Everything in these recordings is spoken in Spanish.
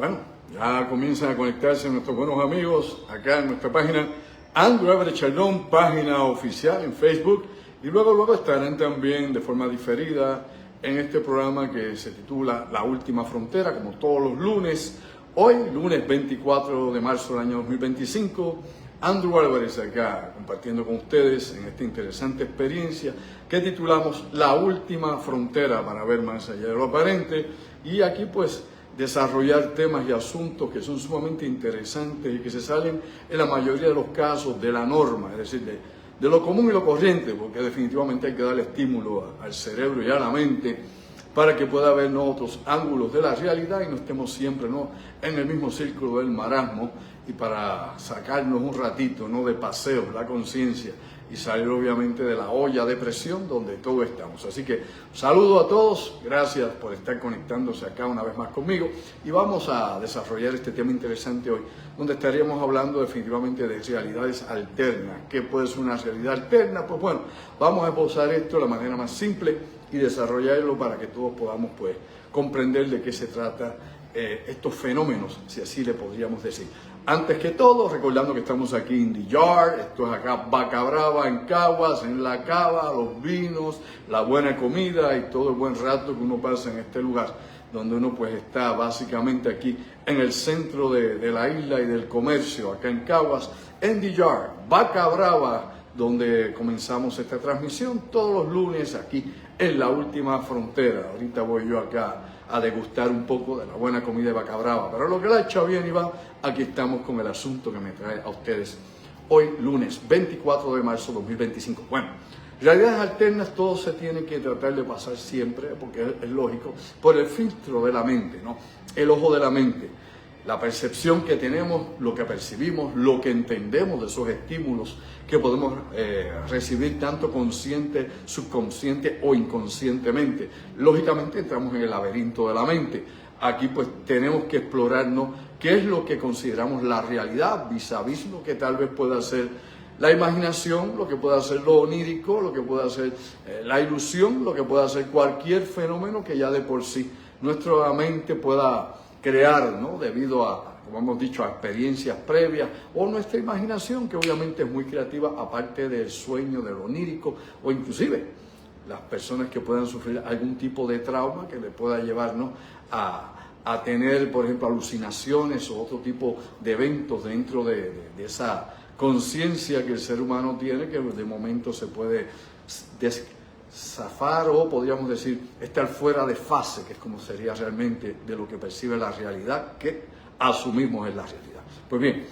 Bueno, ya comienzan a conectarse nuestros buenos amigos acá en nuestra página Andrew Everett Chardon, página oficial en Facebook, y luego estarán también de forma diferida en este programa que se titula La Última Frontera, como todos los lunes. Hoy, lunes 24 de marzo del año 2025, Andrew Álvarez acá compartiendo con ustedes en esta interesante experiencia que titulamos La Última Frontera, para ver más allá de lo aparente, y aquí pues desarrollar temas y asuntos que son sumamente interesantes y que se salen en la mayoría de los casos de la norma, es decir, de lo común y lo corriente, porque definitivamente hay que darle estímulo al cerebro y a la mente para que pueda ver otros ángulos de la realidad y no estemos siempre en el mismo círculo del marasmo, y para sacarnos un ratito de paseo la conciencia y salir obviamente de la olla de presión donde todos estamos. Así que saludo a todos, gracias por estar conectándose acá una vez más conmigo, y vamos a desarrollar este tema interesante hoy, donde estaríamos hablando definitivamente de realidades alternas. ¿Qué puede ser una realidad alterna? Pues bueno, vamos a esbozar esto de la manera más simple y desarrollarlo para que todos podamos pues comprender de qué se trata estos fenómenos, si así le podríamos decir. Antes que todo, recordando que estamos aquí en The Yard, esto es acá Vaca Brava, en Caguas, en La Cava, los vinos, la buena comida y todo el buen rato que uno pasa en este lugar, donde uno pues está básicamente aquí en el centro de la isla y del comercio, acá en Caguas, en The Yard, Vaca Brava, donde comenzamos esta transmisión todos los lunes aquí en La Última Frontera. Ahorita voy yo acá a degustar un poco de la buena comida de Vaca Brava, pero lo que la ha hecho bien, Iván, aquí estamos con el asunto que me trae a ustedes hoy, lunes 24 de marzo de 2025. Bueno, realidades alternas, todo se tiene que tratar de pasar siempre, porque es lógico, por el filtro de la mente, el ojo de la mente, la percepción que tenemos, lo que percibimos, lo que entendemos de esos estímulos que podemos recibir tanto consciente, subconsciente o inconscientemente. Lógicamente entramos en el laberinto de la mente. Aquí pues tenemos que explorarnos qué es lo que consideramos la realidad vis a vis lo que tal vez pueda ser la imaginación, lo que pueda ser lo onírico, lo que pueda ser la ilusión, lo que pueda ser cualquier fenómeno que ya de por sí nuestra mente pueda crear, debido a, como hemos dicho, a experiencias previas, o nuestra imaginación, que obviamente es muy creativa, aparte del sueño, del onírico, o inclusive las personas que puedan sufrir algún tipo de trauma que le pueda llevarnos a tener, por ejemplo, alucinaciones o otro tipo de eventos dentro de esa conciencia que el ser humano tiene, que de momento se puede zafar, o podríamos decir estar fuera de fase, que es como sería realmente de lo que percibe la realidad, que asumimos en la realidad. Pues bien,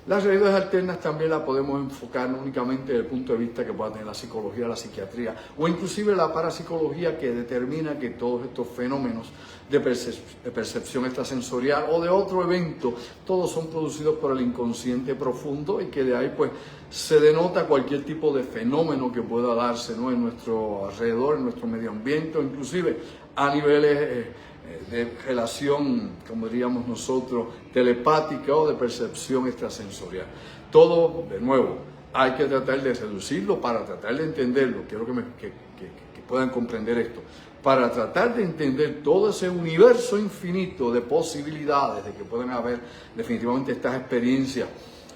las realidades alternas también las podemos enfocar no únicamente desde el punto de vista que pueda tener la psicología, la psiquiatría, o inclusive la parapsicología, que determina que todos estos fenómenos de percepción extrasensorial o de otro evento, todos son producidos por el inconsciente profundo, y que de ahí pues se denota cualquier tipo de fenómeno que pueda darse en nuestro alrededor, en nuestro medio ambiente, o inclusive a niveles de relación, como diríamos nosotros, telepática o de percepción extrasensorial. Todo, de nuevo, hay que tratar de reducirlo para tratar de entenderlo. Quiero que puedan comprender esto. Para tratar de entender todo ese universo infinito de posibilidades de que pueden haber definitivamente estas experiencias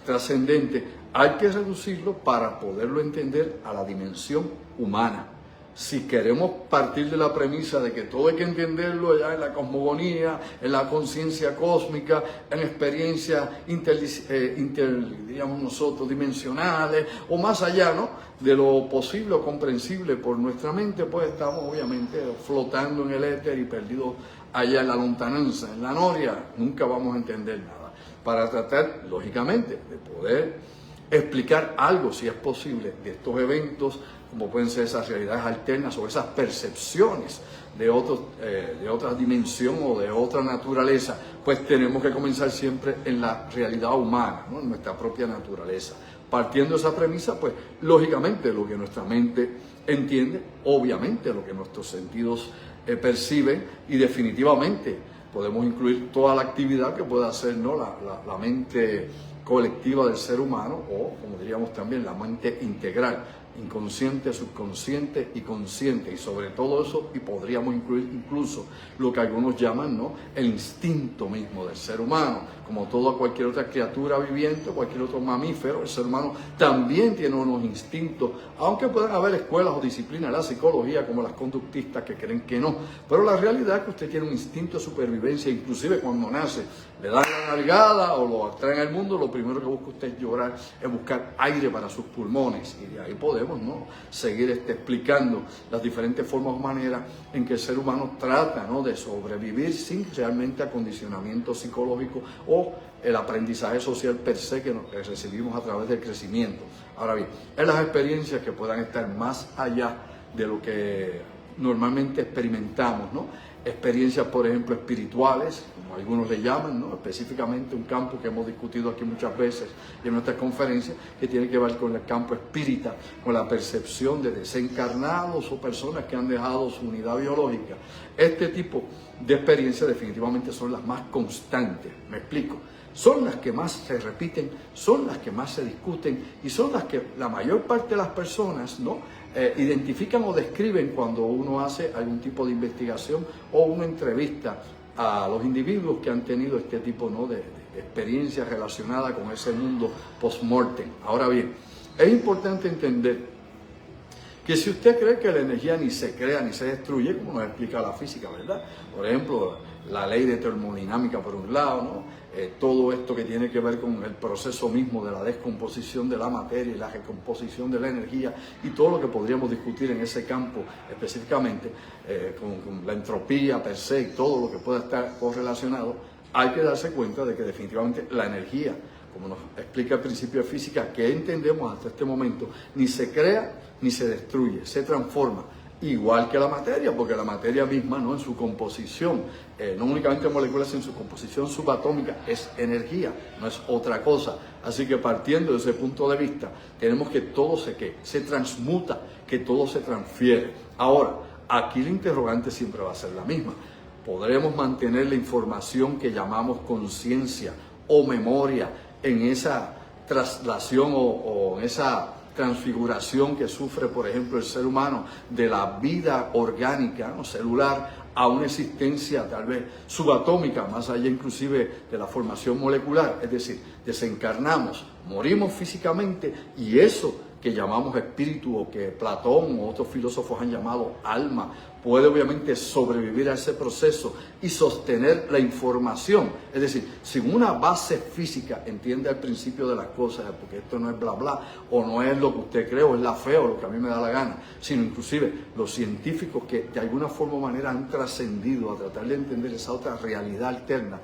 trascendentes, hay que reducirlo para poderlo entender a la dimensión humana. Si queremos partir de la premisa de que todo hay que entenderlo ya en la cosmogonía, en la conciencia cósmica, en experiencias digamos nosotros, dimensionales, o más allá, de lo posible o comprensible por nuestra mente, pues estamos obviamente flotando en el éter y perdidos allá en la lontananza, en la noria. Nunca vamos a entender nada. Para tratar, lógicamente, de poder explicar algo, si es posible, de estos eventos, como pueden ser esas realidades alternas o esas percepciones de otra dimensión o de otra naturaleza, pues tenemos que comenzar siempre en la realidad humana, en nuestra propia naturaleza. Partiendo de esa premisa, pues lógicamente lo que nuestra mente entiende, obviamente lo que nuestros sentidos perciben, y definitivamente podemos incluir toda la actividad que pueda hacer la mente colectiva del ser humano, o como diríamos también la mente integral, inconsciente, subconsciente y consciente, y sobre todo eso, y podríamos incluir incluso lo que algunos llaman, ¿no?, el instinto mismo del ser humano. Como toda cualquier otra criatura viviente, cualquier otro mamífero, el ser humano también tiene unos instintos, aunque puedan haber escuelas o disciplinas de la psicología como las conductistas que creen que no, pero la realidad es que usted tiene un instinto de supervivencia. Inclusive cuando nace, le dan la nalgada o lo traen al mundo, lo primero que busca usted es llorar, es buscar aire para sus pulmones, y de ahí podemos, ¿no?, seguir explicando las diferentes formas o maneras en que el ser humano trata, ¿no?, de sobrevivir sin realmente acondicionamiento psicológico o el aprendizaje social per se que recibimos a través del crecimiento. Ahora bien, en las experiencias que puedan estar más allá de lo que normalmente experimentamos, ¿no?, experiencias, por ejemplo, espirituales, como algunos le llaman, ¿no?, específicamente un campo que hemos discutido aquí muchas veces en nuestras conferencias, que tiene que ver con el campo espírita, con la percepción de desencarnados o personas que han dejado su unidad biológica. Este tipo de experiencias definitivamente son las más constantes, me explico. Son las que más se repiten, son las que más se discuten y son las que la mayor parte de las personas, ¿no?, identifican o describen cuando uno hace algún tipo de investigación o una entrevista a los individuos que han tenido este tipo, ¿no?, de experiencias relacionadas con ese mundo post-mortem. Ahora bien, es importante entender que si usted cree que la energía ni se crea ni se destruye, como nos explica la física, ¿verdad? Por ejemplo, la ley de termodinámica por un lado, ¿no?, todo esto que tiene que ver con el proceso mismo de la descomposición de la materia y la recomposición de la energía y todo lo que podríamos discutir en ese campo específicamente, con la entropía per se y todo lo que pueda estar correlacionado, hay que darse cuenta de que definitivamente la energía, como nos explica el principio de física que entendemos hasta este momento, ni se crea ni se destruye, se transforma, igual que la materia, porque la materia misma, ¿no?, en su composición, no únicamente molecular, sino en su composición subatómica, es energía, no es otra cosa. Así que partiendo de ese punto de vista, tenemos que todo se transmuta, que todo se transfiere. Ahora, aquí la interrogante siempre va a ser la misma. ¿Podremos mantener la información que llamamos conciencia o memoria en esa traslación o en esa transfiguración que sufre, por ejemplo, el ser humano de la vida orgánica, ¿no?, celular, a una existencia tal vez subatómica, más allá inclusive de la formación molecular? Es decir, desencarnamos, morimos físicamente y eso que llamamos espíritu o que Platón o otros filósofos han llamado alma, puede obviamente sobrevivir a ese proceso y sostener la información. Es decir, sin una base física, entiende al principio de las cosas, porque esto no es bla bla, o no es lo que usted cree, o es la fe, o lo que a mí me da la gana, sino inclusive los científicos que de alguna forma o manera han trascendido a tratar de entender esa otra realidad alterna.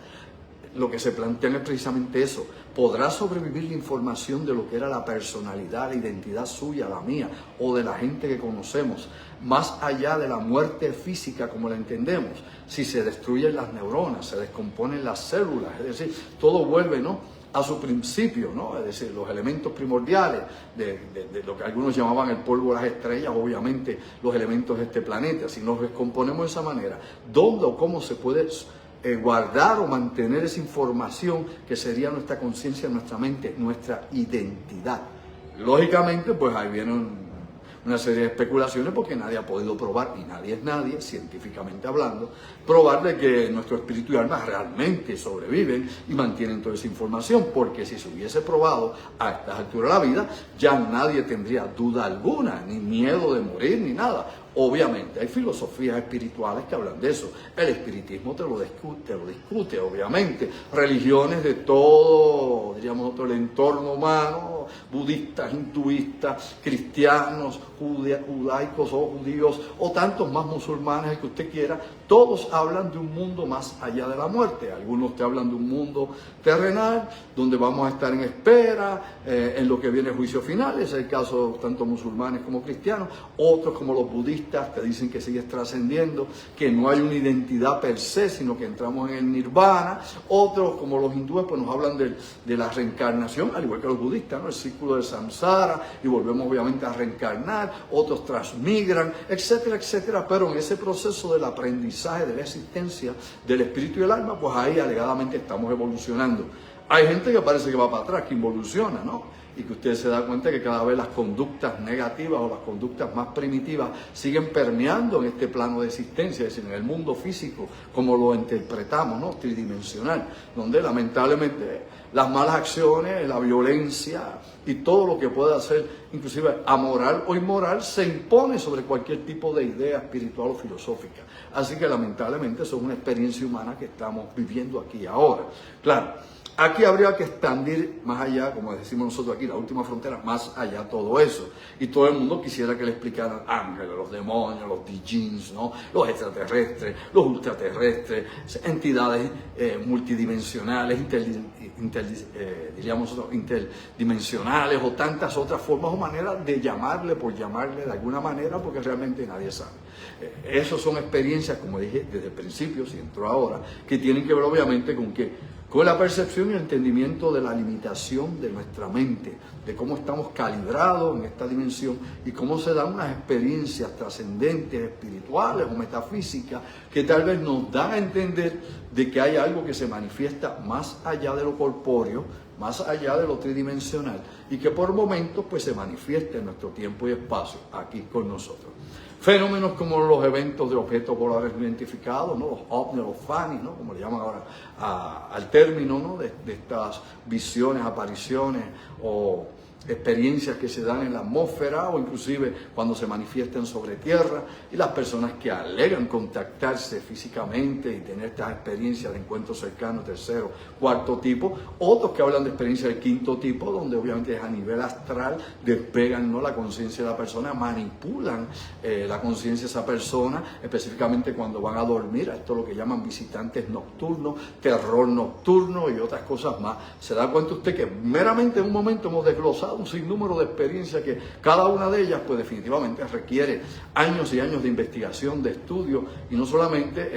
Lo que se plantean es precisamente eso. ¿Podrá sobrevivir la información de lo que era la personalidad, la identidad suya, la mía, o de la gente que conocemos, más allá de la muerte física como la entendemos? Si se destruyen las neuronas, se descomponen las células, es decir, todo vuelve, ¿no?, a su principio, ¿no? Es decir, los elementos primordiales de lo que algunos llamaban el polvo de las estrellas, obviamente los elementos de este planeta. Si nos descomponemos de esa manera, ¿dónde o cómo se puede guardar o mantener esa información que sería nuestra conciencia, nuestra mente, nuestra identidad? Lógicamente, pues ahí viene una serie de especulaciones porque nadie ha podido probar, y nadie es nadie, científicamente hablando, probar de que nuestro espíritu y alma realmente sobreviven y mantienen toda esa información, porque si se hubiese probado a estas alturas de la vida, ya nadie tendría duda alguna, ni miedo de morir, ni nada. Obviamente, hay filosofías espirituales que hablan de eso. El espiritismo te lo discute, obviamente. Religiones de todo, diríamos, todo el entorno humano, budistas, hinduistas, cristianos, judaicos o judíos, o tantos más musulmanes, el que usted quiera, todos hablan de un mundo más allá de la muerte. Algunos te hablan de un mundo terrenal, donde vamos a estar en espera, en lo que viene el juicio final. Es el caso de tanto musulmanes como cristianos. Otros, como los budistas, te dicen que sigues trascendiendo, que no hay una identidad per se, sino que entramos en el nirvana. Otros, como los hindúes, pues nos hablan de la reencarnación, al igual que los budistas, ¿no?, el círculo del samsara, y volvemos obviamente a reencarnar. Otros transmigran, etcétera, etcétera. Pero en ese proceso del aprendizaje de la existencia del espíritu y el alma, pues ahí alegadamente estamos evolucionando. Hay gente que parece que va para atrás, que involuciona, ¿no? Y que usted se da cuenta que cada vez las conductas negativas o las conductas más primitivas siguen permeando en este plano de existencia, es decir, en el mundo físico, como lo interpretamos, ¿no? Tridimensional, donde lamentablemente las malas acciones, la violencia y todo lo que pueda ser, inclusive amoral o inmoral, se impone sobre cualquier tipo de idea espiritual o filosófica. Así que lamentablemente eso es una experiencia humana que estamos viviendo aquí ahora. Claro. Aquí habría que expandir más allá, como decimos nosotros aquí, la última frontera, más allá todo eso. Y todo el mundo quisiera que le explicaran ángeles, los demonios, los djinns, ¿no? Los extraterrestres, los ultraterrestres, entidades multidimensionales, diríamos nosotros, interdimensionales o tantas otras formas o maneras de llamarle, por llamarle de alguna manera, porque realmente nadie sabe. Esas son experiencias, como dije desde el principio, si entró ahora, que tienen que ver obviamente con la percepción y el entendimiento de la limitación de nuestra mente, de cómo estamos calibrados en esta dimensión y cómo se dan unas experiencias trascendentes, espirituales o metafísicas que tal vez nos dan a entender de que hay algo que se manifiesta más allá de lo corpóreo, más allá de lo tridimensional y que por momentos pues se manifiesta en nuestro tiempo y espacio aquí con nosotros. Fenómenos como los eventos de objetos voladores no identificados, ¿no? Los ovnis, los fanis, ¿no? Como le llaman ahora al término, ¿no? de estas visiones, apariciones o experiencias que se dan en la atmósfera o inclusive cuando se manifiestan sobre tierra, y las personas que alegan contactarse físicamente y tener estas experiencias de encuentro cercano, tercero, cuarto tipo, otros que hablan de experiencias del quinto tipo, donde obviamente es a nivel astral, despegan, ¿no? la conciencia de la persona, manipulan la conciencia de esa persona, específicamente cuando van a dormir, a esto es lo que llaman visitantes nocturnos, terror nocturno y otras cosas más. Se da cuenta usted que meramente en un momento hemos desglosado un sinnúmero de experiencias que cada una de ellas pues definitivamente requiere años y años de investigación, de estudio y no solamente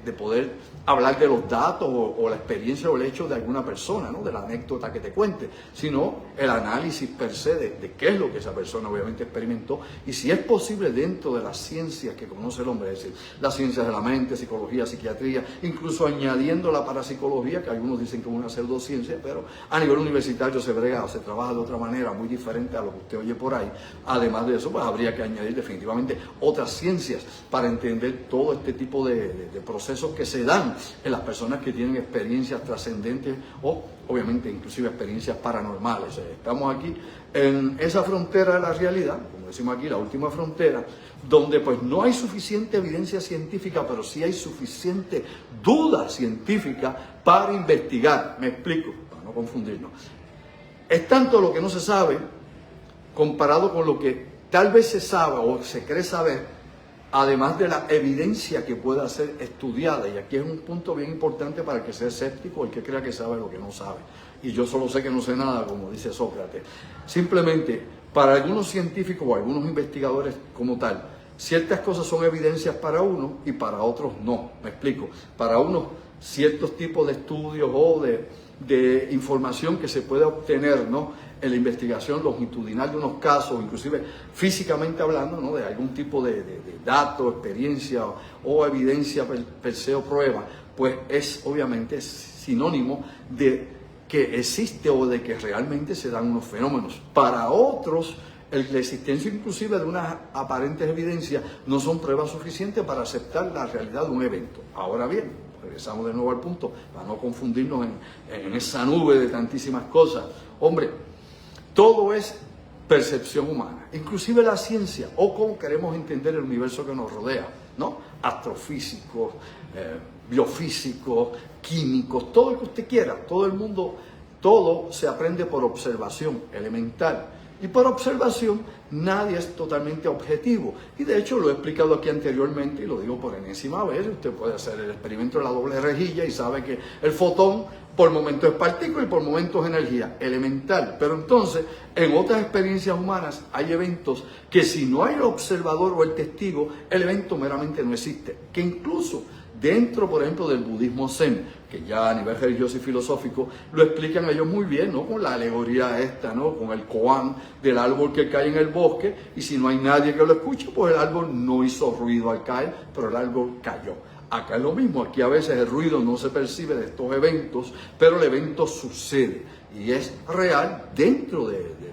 de poder hablar de los datos o la experiencia o el hecho de alguna persona, ¿no? de la anécdota que te cuente, sino el análisis per se de qué es lo que esa persona obviamente experimentó y si es posible dentro de las ciencias que conoce el hombre, es decir, las ciencias de la mente, psicología, psiquiatría, incluso añadiendo la parapsicología, que algunos dicen que es una pseudociencia, pero a nivel universitario se brega o se trabaja de otra manera muy diferente a lo que usted oye por ahí. Además de eso, pues habría que añadir definitivamente otras ciencias para entender todo este tipo de procesos que se dan en las personas que tienen experiencias trascendentes o obviamente inclusive experiencias paranormales. Estamos aquí en esa frontera de la realidad, como decimos aquí, la última frontera, donde pues no hay suficiente evidencia científica, pero sí hay suficiente duda científica para investigar. Me explico, para no confundirnos. Es tanto lo que no se sabe comparado con lo que tal vez se sabe o se cree saber, además de la evidencia que pueda ser estudiada. Y aquí es un punto bien importante para el que sea escéptico, el que crea que sabe lo que no sabe. Y yo solo sé que no sé nada, como dice Sócrates. Simplemente, para algunos científicos o algunos investigadores como tal, ciertas cosas son evidencias para uno y para otros no. Me explico. Para unos, ciertos tipos de estudios o de información que se puede obtener, ¿no? en la investigación longitudinal de unos casos, inclusive físicamente hablando, ¿no? de algún tipo de dato, experiencia o evidencia per se o prueba, pues es obviamente sinónimo de que existe o de que realmente se dan unos fenómenos. Para otros, la existencia inclusive de unas aparentes evidencias no son pruebas suficientes para aceptar la realidad de un evento. Ahora bien, regresamos de nuevo al punto, para no confundirnos en esa nube de tantísimas cosas. Hombre, todo es percepción humana, inclusive la ciencia, o cómo queremos entender el universo que nos rodea, ¿no? Astrofísicos, biofísicos, químicos, todo lo que usted quiera, todo el mundo, todo se aprende por observación elemental. Y por observación nadie es totalmente objetivo. Y de hecho lo he explicado aquí anteriormente y lo digo por enésima vez. Usted puede hacer el experimento de la doble rejilla y sabe que el fotón por momentos es partícula y por momentos es energía elemental. Pero entonces en otras experiencias humanas hay eventos que si no hay el observador o el testigo, el evento meramente no existe. Que incluso dentro, por ejemplo, del budismo zen, que ya a nivel religioso y filosófico lo explican ellos muy bien, ¿no? Con la alegoría esta, ¿no? Con el koan del árbol que cae en el bosque, y si no hay nadie que lo escuche, pues el árbol no hizo ruido al caer, pero el árbol cayó. Acá es lo mismo, aquí a veces el ruido no se percibe de estos eventos, pero el evento sucede y es real dentro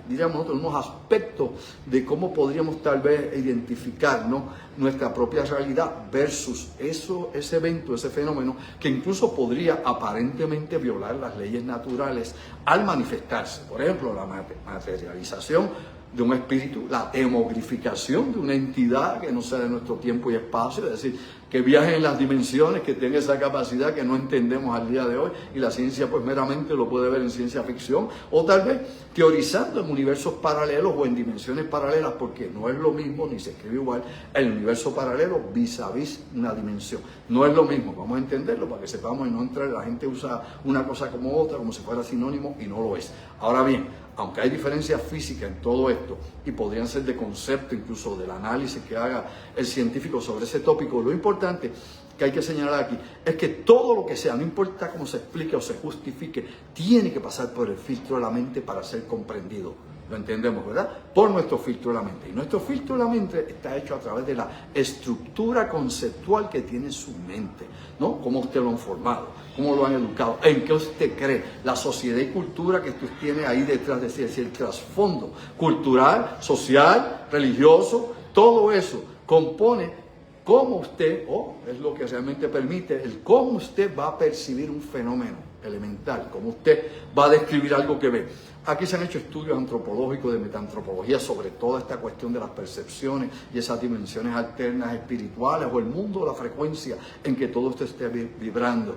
diríamos nosotros, unos aspectos de cómo podríamos tal vez identificar, ¿no?, nuestra propia realidad versus ese evento, ese fenómeno que incluso podría aparentemente violar las leyes naturales al manifestarse. Por ejemplo, la materialización de un espíritu, la hemogrificación de una entidad que no sea de nuestro tiempo y espacio, es decir, que viaje en las dimensiones, que tenga esa capacidad que no entendemos al día de hoy, y la ciencia pues meramente lo puede ver en ciencia ficción, o tal vez teorizando en universos paralelos o en dimensiones paralelas, porque no es lo mismo, ni se escribe igual, el universo paralelo vis a vis una dimensión. No es lo mismo, vamos a entenderlo para que sepamos y no entrar, la gente usa una cosa como otra, como si fuera sinónimo, y no lo es. Ahora bien, aunque hay diferencias físicas en todo esto y podrían ser de concepto incluso del análisis que haga el científico sobre ese tópico, lo importante que hay que señalar aquí es que todo lo que sea, no importa cómo se explique o se justifique, tiene que pasar por el filtro de la mente para ser comprendido. Lo entendemos, ¿verdad? Por nuestro filtro de la mente. Y nuestro filtro de la mente está hecho a través de la estructura conceptual que tiene su mente, ¿no? Cómo usted lo han formado, cómo lo han educado, en qué usted cree, la sociedad y cultura que usted tiene ahí detrás de sí, es decir, el trasfondo cultural, social, religioso, todo eso compone cómo usted, es lo que realmente permite, el cómo usted va a percibir un fenómeno elemental, cómo usted va a describir algo que ve. Aquí se han hecho estudios antropológicos de metantropología sobre toda esta cuestión de las percepciones y esas dimensiones alternas espirituales o el mundo o la frecuencia en que todo esto esté vibrando.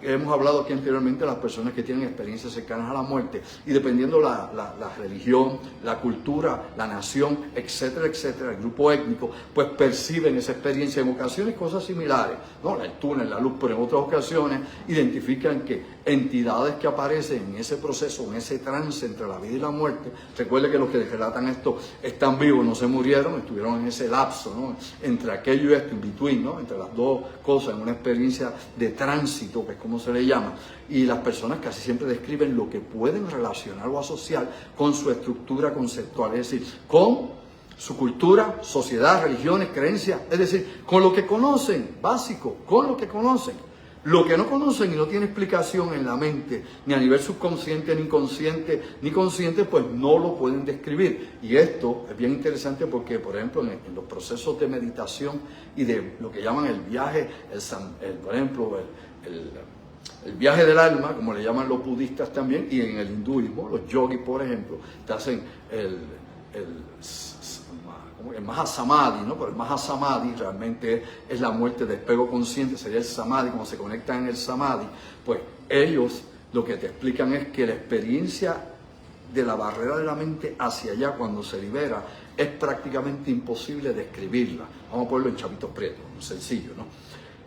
Hemos hablado aquí anteriormente de las personas que tienen experiencias cercanas a la muerte y dependiendo la religión, la cultura, la nación, etcétera, etcétera, el grupo étnico, pues perciben esa experiencia en ocasiones cosas similares, ¿no? El túnel, la luz, pero en otras ocasiones identifican que entidades que aparecen en ese proceso, en ese trance entre la vida y la muerte, recuerde que los que relatan esto están vivos, no se murieron, estuvieron en ese lapso, ¿no?, entre aquello y esto, in between, ¿no?, entre las dos cosas, en una experiencia de tránsito, que es como se le llama, y las personas casi siempre describen lo que pueden relacionar o asociar con su estructura conceptual, es decir, con su cultura, sociedad, religiones, creencias, es decir, con lo que conocen, básico, con lo que conocen. Lo que no conocen y no tiene explicación en la mente, ni a nivel subconsciente, ni inconsciente, ni consciente, pues no lo pueden describir. Y esto es bien interesante porque, por ejemplo, en los procesos de meditación y de lo que llaman el viaje, por ejemplo, el viaje del alma, como le llaman los budistas también, y en el hinduismo, los yogis, por ejemplo, te hacen el Mahasamadhi, ¿no? Pero el Mahasamadhi realmente es la muerte de despego consciente, sería el Samadhi, como se conectan en el Samadhi, pues ellos lo que te explican es que la experiencia de la barrera de la mente hacia allá cuando se libera es prácticamente imposible describirla. Vamos a ponerlo en chapitos prietos, sencillo, ¿no?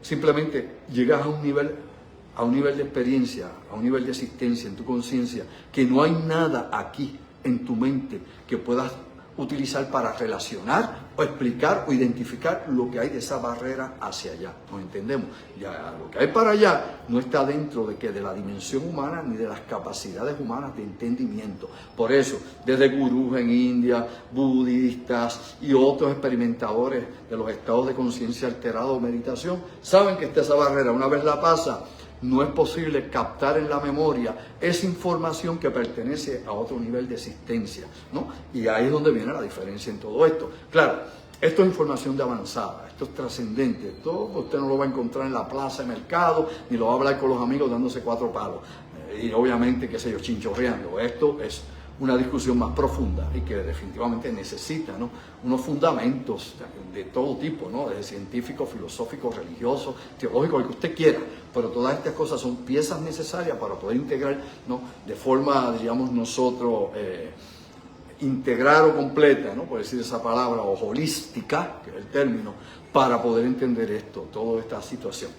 Simplemente llegas a un nivel de experiencia, a un nivel de existencia en tu conciencia, que no hay nada aquí en tu mente que puedas utilizar para relacionar o explicar o identificar lo que hay de esa barrera hacia allá. ¿Nos entendemos? Ya lo que hay para allá no está dentro de la dimensión humana ni de las capacidades humanas de entendimiento. Por eso, desde gurús en India, budistas y otros experimentadores de los estados de conciencia alterada o meditación, saben que está esa barrera. Una vez la pasa, no es posible captar en la memoria esa información que pertenece a otro nivel de existencia, ¿no? Y ahí es donde viene la diferencia en todo esto. Claro, esto es información de avanzada, esto es trascendente, esto usted no lo va a encontrar en la plaza de mercado, ni lo va a hablar con los amigos dándose 4 palos, y obviamente, qué sé yo, chinchorreando. Esto es una discusión más profunda y que definitivamente necesita, ¿no?, unos fundamentos de todo tipo, ¿no?, desde científico, filosófico, religioso, teológico, el que usted quiera, pero todas estas cosas son piezas necesarias para poder integrar, ¿no?, de forma, diríamos nosotros, integral o completa, ¿no?, por decir esa palabra, o holística, que es el término, para poder entender esto, toda esta situación.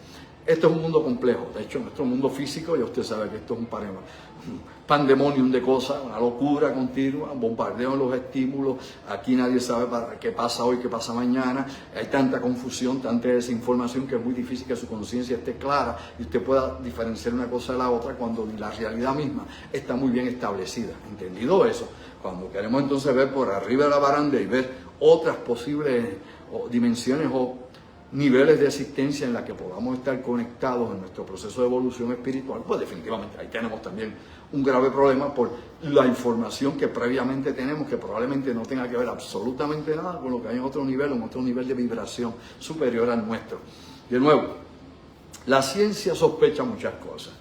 Esto es un mundo complejo, de hecho nuestro mundo físico, ya usted sabe que esto es un pandemonium de cosas, una locura continua, un bombardeo en los estímulos, aquí nadie sabe qué pasa hoy, qué pasa mañana, hay tanta confusión, tanta desinformación que es muy difícil que su conciencia esté clara y usted pueda diferenciar una cosa de la otra cuando ni la realidad misma está muy bien establecida. ¿Entendido eso? Cuando queremos entonces ver por arriba de la baranda y ver otras posibles dimensiones o niveles de existencia en la que podamos estar conectados en nuestro proceso de evolución espiritual, pues definitivamente ahí tenemos también un grave problema por la información que previamente tenemos, que probablemente no tenga que ver absolutamente nada con lo que hay en otro nivel de vibración superior al nuestro. De nuevo, la ciencia sospecha muchas cosas.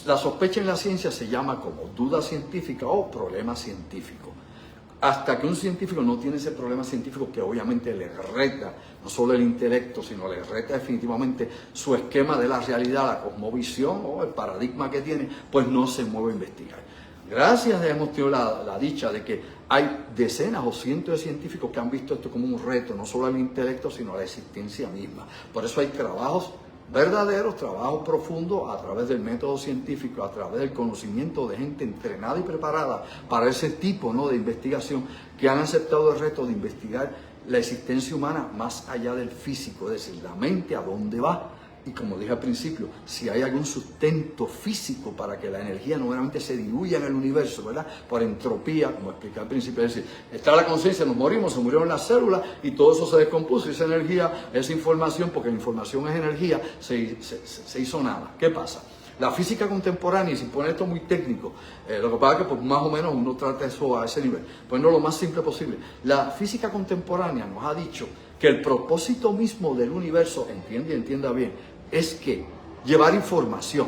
La sospecha en la ciencia se llama como duda científica o problema científico. Hasta que un científico no tiene ese problema científico que obviamente le reta no solo el intelecto, sino le reta definitivamente su esquema de la realidad, la cosmovisión o el paradigma que tiene, pues no se mueve a investigar. Gracias a Dios hemos tenido la dicha de que hay decenas o cientos de científicos que han visto esto como un reto, no solo al intelecto, sino a la existencia misma. Por eso hay trabajos verdaderos, trabajos profundos a través del método científico, a través del conocimiento de gente entrenada y preparada para ese tipo, ¿no?, de investigación, que han aceptado el reto de investigar la existencia humana más allá del físico, es decir, la mente a dónde va. Y como dije al principio, si hay algún sustento físico para que la energía no meramente se diluya en el universo, ¿verdad?, por entropía, como expliqué al principio, es decir, está la conciencia, nos morimos, se murieron las células y todo eso se descompuso, y esa energía, esa información, porque la información es energía, se hizo nada. ¿Qué pasa? La física contemporánea, y sin poner esto muy técnico, lo que pasa es que pues, más o menos uno trata eso a ese nivel, pues no lo más simple posible. La física contemporánea nos ha dicho que el propósito mismo del universo, entienda bien, es que llevar información.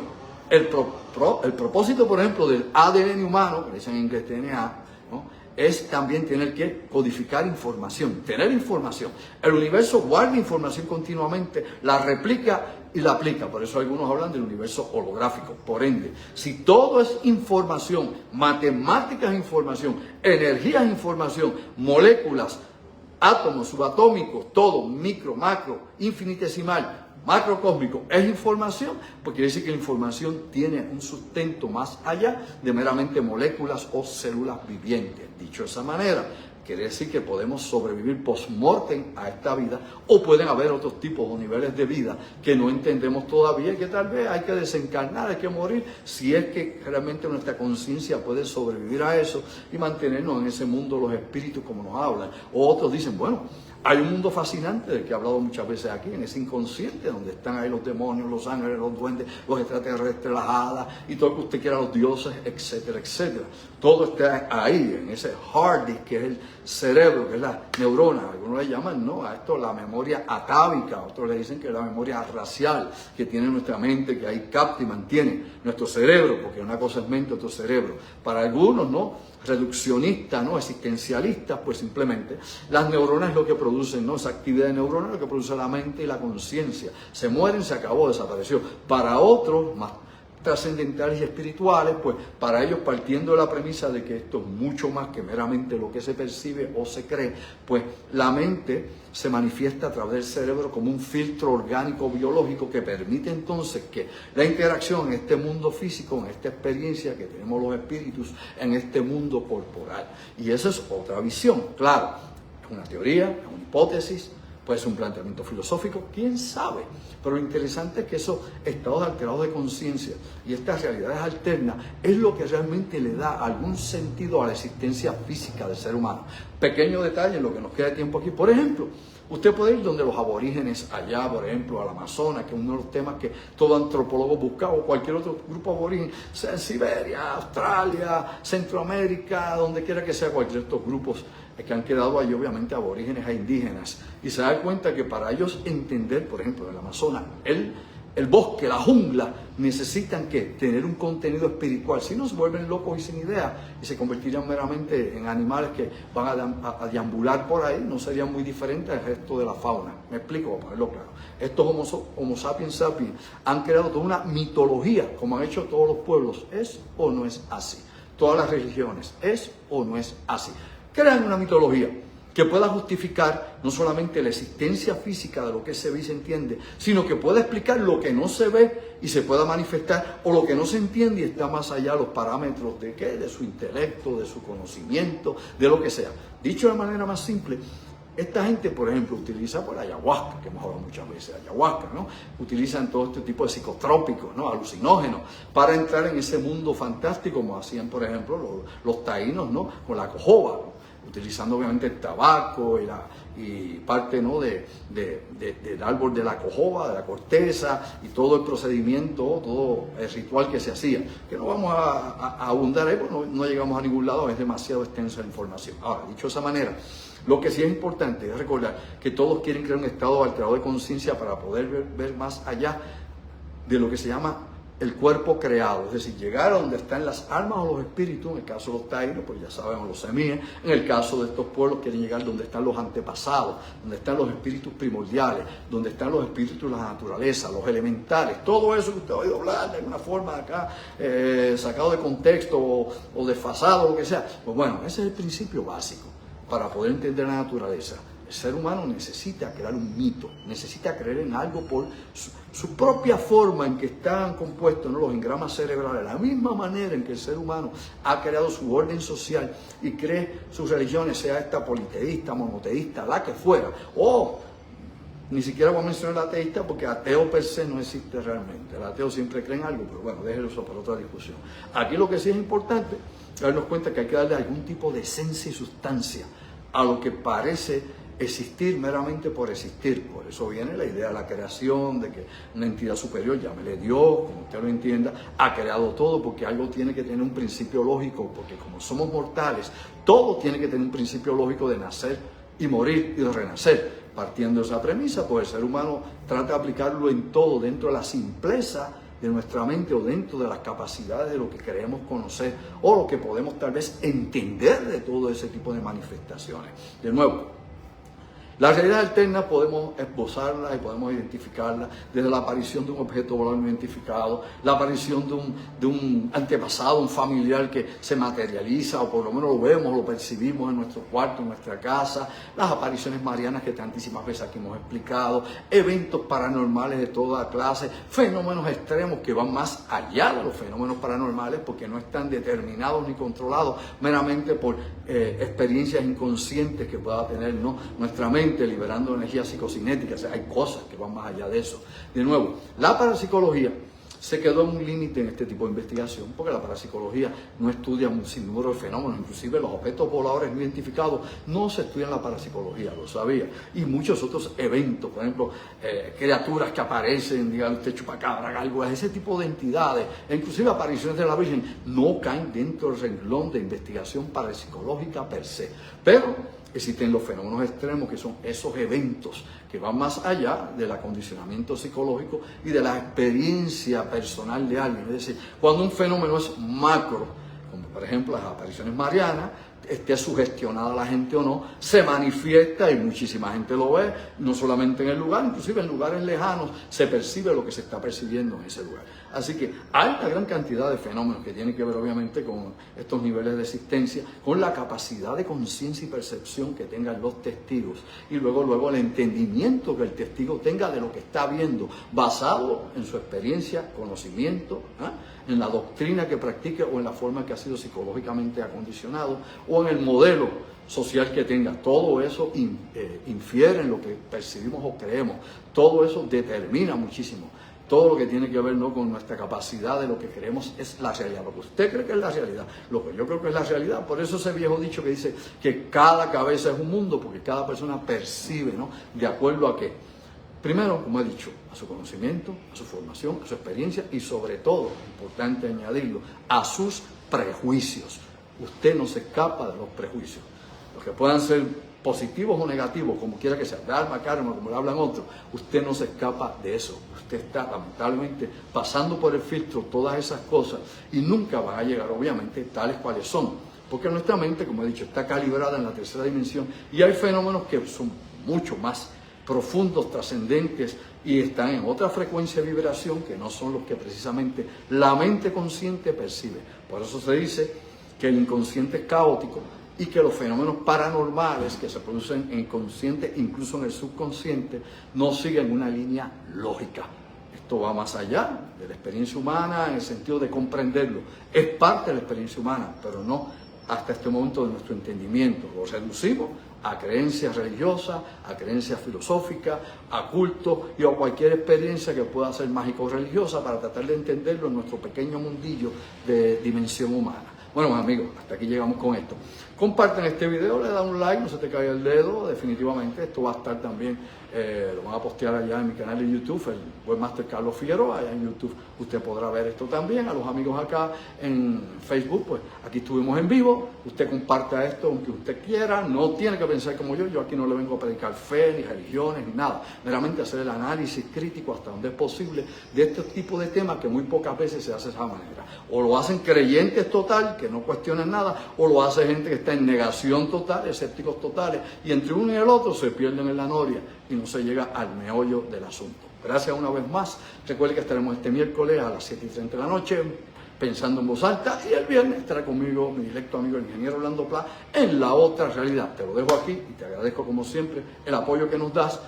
El propósito, por ejemplo, del ADN humano, que dicen en inglés DNA, ¿no?, es también tener que codificar información, tener información. El universo guarda información continuamente, la replica y la aplica. Por eso algunos hablan del universo holográfico. Por ende, si todo es información, matemáticas es información, energía es información, moléculas, átomos, subatómicos, todo, micro, macro, infinitesimal, macrocósmico, es información, pues quiere decir que la información tiene un sustento más allá de meramente moléculas o células vivientes. Dicho de esa manera, quiere decir que podemos sobrevivir post-mortem a esta vida, o pueden haber otros tipos o niveles de vida que no entendemos todavía y que tal vez hay que desencarnar, hay que morir, si es que realmente nuestra conciencia puede sobrevivir a eso y mantenernos en ese mundo, los espíritus como nos hablan. O otros dicen, bueno, hay un mundo fascinante del que he hablado muchas veces aquí, en ese inconsciente, donde están ahí los demonios, los ángeles, los duendes, los extraterrestres, las hadas, y todo lo que usted quiera, los dioses, etcétera, etcétera. Todo está ahí, en ese hard disk que es el cerebro, que es la neurona. Algunos le llaman, ¿no?, a esto la memoria atávica, otros le dicen que es la memoria racial que tiene nuestra mente, que ahí capta y mantiene nuestro cerebro, porque una cosa es mente, otro cerebro. Para algunos, ¿no?, reduccionistas, ¿no?, existencialistas, pues simplemente las neuronas es lo que producen, ¿no?, esa actividad de neuronas es lo que produce la mente y la conciencia. Se mueren, se acabó, desapareció. Para otros, más trascendentales y espirituales, pues para ellos, partiendo de la premisa de que esto es mucho más que meramente lo que se percibe o se cree, pues la mente se manifiesta a través del cerebro como un filtro orgánico biológico que permite entonces que la interacción en este mundo físico, en esta experiencia que tenemos los espíritus en este mundo corporal. Y esa es otra visión, claro, es una teoría, es una hipótesis, puede ser un planteamiento filosófico, quién sabe. Pero lo interesante es que esos estados alterados de conciencia y estas realidades alternas es lo que realmente le da algún sentido a la existencia física del ser humano. Pequeño detalle en lo que nos queda de tiempo aquí. Por ejemplo, usted puede ir donde los aborígenes, allá, por ejemplo, al Amazonas, que es uno de los temas que todo antropólogo busca, o cualquier otro grupo aborigen, sea en Siberia, Australia, Centroamérica, donde quiera que sea, cualquier de estos grupos que han quedado ahí, obviamente, aborígenes e indígenas. Y se da cuenta que para ellos entender, por ejemplo, en el Amazonas, el bosque, la jungla, necesitan que tener un contenido espiritual. Si no, se vuelven locos y sin idea y se convertirían meramente en animales que van a deambular por ahí, no serían muy diferentes al resto de la fauna. Me explico, para ponerlo claro. Estos homo sapiens sapiens han creado toda una mitología, como han hecho todos los pueblos. ¿Es o no es así? Todas las religiones, ¿es o no es así? Crean una mitología que pueda justificar no solamente la existencia física de lo que se ve y se entiende, sino que pueda explicar lo que no se ve y se pueda manifestar, o lo que no se entiende y está más allá de los parámetros de ¿qué? De su intelecto, de su conocimiento, de lo que sea. Dicho de manera más simple, esta gente, por ejemplo, utiliza por ayahuasca, que hemos hablado muchas veces de ayahuasca, ¿no? Utilizan todo este tipo de psicotrópicos, ¿no?, alucinógenos, para entrar en ese mundo fantástico, como hacían, por ejemplo, los taínos, ¿no?, con la cojoba, ¿no? utilizando obviamente el tabaco y parte, ¿no?, del árbol de la cojoba, de la corteza y todo el procedimiento, todo el ritual que se hacía, que no vamos a abundar ahí, porque no llegamos a ningún lado, es demasiado extensa la información. Ahora, dicho de esa manera, lo que sí es importante es recordar que todos quieren crear un estado alterado de conciencia para poder ver más allá de lo que se llama el cuerpo creado, es decir, llegar a donde están las almas o los espíritus. En el caso de los taínos, pues ya sabemos, los semíes. En el caso de estos pueblos, quieren llegar donde están los antepasados, donde están los espíritus primordiales, donde están los espíritus de la naturaleza, los elementales, todo eso que usted ha oído hablar de alguna forma acá, sacado de contexto o desfasado, lo que sea. Pues bueno, ese es el principio básico para poder entender la naturaleza. El ser humano necesita crear un mito, necesita creer en algo por su propia forma en que están compuestos, ¿no?, los engramas cerebrales, la misma manera en que el ser humano ha creado su orden social y cree sus religiones, sea esta politeísta, monoteísta, la que fuera, o ni siquiera voy a mencionar el ateísta porque ateo per se no existe realmente. El ateo siempre cree en algo, pero bueno, déjelo eso para otra discusión. Aquí lo que sí es importante es darnos cuenta que hay que darle algún tipo de esencia y sustancia a lo que parece existir meramente por existir. Por eso viene la idea de la creación, de que una entidad superior, llámele Dios, como usted lo entienda, ha creado todo, porque algo tiene que tener un principio lógico, porque como somos mortales, todo tiene que tener un principio lógico de nacer y morir y de renacer. Partiendo de esa premisa, pues el ser humano trata de aplicarlo en todo, dentro de la simpleza de nuestra mente o dentro de las capacidades de lo que queremos conocer o lo que podemos tal vez entender de todo ese tipo de manifestaciones. De nuevo, la realidad alterna podemos esbozarla y podemos identificarla desde la aparición de un objeto volador no identificado, la aparición de un antepasado, un familiar que se materializa, o por lo menos lo vemos, lo percibimos en nuestro cuarto, en nuestra casa, las apariciones marianas que tantísimas veces aquí hemos explicado, eventos paranormales de toda clase, fenómenos extremos que van más allá de los fenómenos paranormales porque no están determinados ni controlados meramente por experiencias inconscientes que pueda tener, ¿no?, nuestra mente, liberando energía psicocinética. O sea, hay cosas que van más allá de eso. De nuevo, la parapsicología se quedó en un límite en este tipo de investigación, porque la parapsicología no estudia un sinnúmero de fenómenos, inclusive los objetos voladores no identificados no se estudian en la parapsicología, lo sabía, y muchos otros eventos, por ejemplo, criaturas que aparecen, digamos, usted chupacabra, algo, ese tipo de entidades, e inclusive apariciones de la Virgen, no caen dentro del renglón de investigación parapsicológica per se, pero existen los fenómenos extremos, que son esos eventos que van más allá del acondicionamiento psicológico y de la experiencia personal de alguien. Es decir, cuando un fenómeno es macro, como por ejemplo las apariciones marianas, esté sugestionada la gente o no, se manifiesta y muchísima gente lo ve, no solamente en el lugar, inclusive en lugares lejanos se percibe lo que se está percibiendo en ese lugar. Así que hay una gran cantidad de fenómenos que tienen que ver obviamente con estos niveles de existencia, con la capacidad de conciencia y percepción que tengan los testigos y luego el entendimiento que el testigo tenga de lo que está viendo, basado en su experiencia, conocimiento, en la doctrina que practique o en la forma que ha sido psicológicamente acondicionado o en el modelo social que tenga. Todo eso infiere en lo que percibimos o creemos. Todo eso determina muchísimo. Todo lo que tiene que ver, ¿no?, con nuestra capacidad de lo que creemos es la realidad. Lo que usted cree que es la realidad, lo que yo creo que es la realidad. Por eso ese viejo dicho que dice que cada cabeza es un mundo, porque cada persona percibe, ¿no?, de acuerdo a qué. Primero, como he dicho, a su conocimiento, a su formación, a su experiencia y sobre todo, importante añadirlo, a sus prejuicios. Usted no se escapa de los prejuicios. Los que puedan ser positivos o negativos, como quiera que sea, dharma, karma, como le hablan otros, usted no se escapa de eso. Usted está lamentablemente pasando por el filtro todas esas cosas y nunca van a llegar, obviamente, tales cuales son. Porque nuestra mente, como he dicho, está calibrada en la tercera dimensión y hay fenómenos que son mucho más profundos, trascendentes y están en otra frecuencia de vibración que no son los que precisamente la mente consciente percibe. Por eso se dice que el inconsciente es caótico y que los fenómenos paranormales que se producen en el consciente, incluso en el subconsciente, no siguen una línea lógica. Esto va más allá de la experiencia humana en el sentido de comprenderlo. Es parte de la experiencia humana, pero no hasta este momento de nuestro entendimiento. Lo reducimos a creencias religiosas, a creencias filosóficas, a cultos y a cualquier experiencia que pueda ser mágica o religiosa para tratar de entenderlo en nuestro pequeño mundillo de dimensión humana. Bueno, amigos, hasta aquí llegamos con esto. Comparten este video, le dan un like, no se te caiga el dedo, definitivamente. Esto va a estar también, lo van a postear allá en mi canal de YouTube, el Webmaster Carlos Figueroa, allá en YouTube usted podrá ver esto también. A los amigos acá en Facebook, pues aquí estuvimos en vivo, usted comparta esto aunque usted quiera, no tiene que pensar como yo aquí no le vengo a predicar fe, ni religiones, ni nada, meramente hacer el análisis crítico hasta donde es posible de este tipo de temas que muy pocas veces se hace de esa manera. O lo hacen creyentes total, que no cuestionan nada, o lo hace gente que está en negación total, escépticos totales, y entre uno y el otro se pierden en la noria y no se llega al meollo del asunto. Gracias una vez más. Recuerde que estaremos este miércoles a las 7:30 de la noche, pensando en voz alta, y el viernes estará conmigo mi directo amigo el ingeniero Orlando Pla en La Otra Realidad. Te lo dejo aquí y te agradezco como siempre el apoyo que nos das.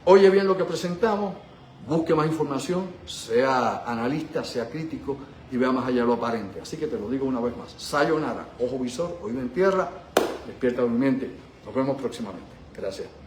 Oye bien lo que presentamos, busque más información, sea analista, sea crítico y vea más allá de lo aparente. Así que te lo digo una vez más. Sayonara, ojo visor, oído en tierra, despierta durmiente. Nos vemos próximamente. Gracias.